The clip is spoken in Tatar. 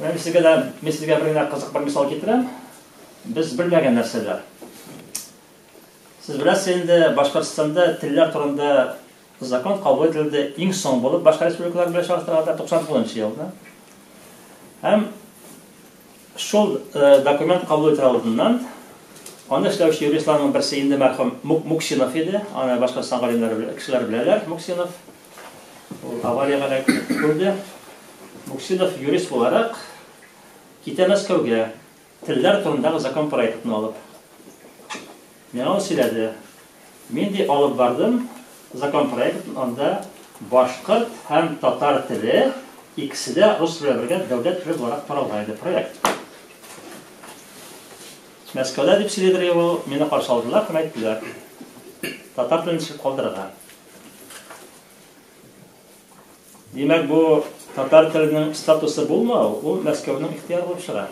Мен сезгә бер генә кызык бер мисал китерәм. Без белмәгән нәрсәләр. Сез беләсез инде, Башкортстанда телләр турында закон кабул ителде иң соң булып башка республикалар белән чагыштырганда 99 елда. Һәм шул документ кабул ителә алдыннан аны эшләүче юристларның берсе инде мәрхүм Муксинов иде. Аны Башкортстан галимнәре кешеләр беләләр. Муксинов ул аварияга күрде. Муксинов юрист буларак китә Мәскәүгә телләр турындагы закон проектын алып. Миңа сөйләде. Мин ди алып бардым закон проектын, анда башкорт һәм татар теле икесе дә рус белән бергә дәүләт теле буларак таралган иде проект. Мәскәүдә дип сөйләдер ул, мине каршы алдылар һәм әйттеләр. Татар телен калдырырга. Димәк, бу татар теленең статусы булмау, ул Мәскәүнең ихтыяры булып чыга.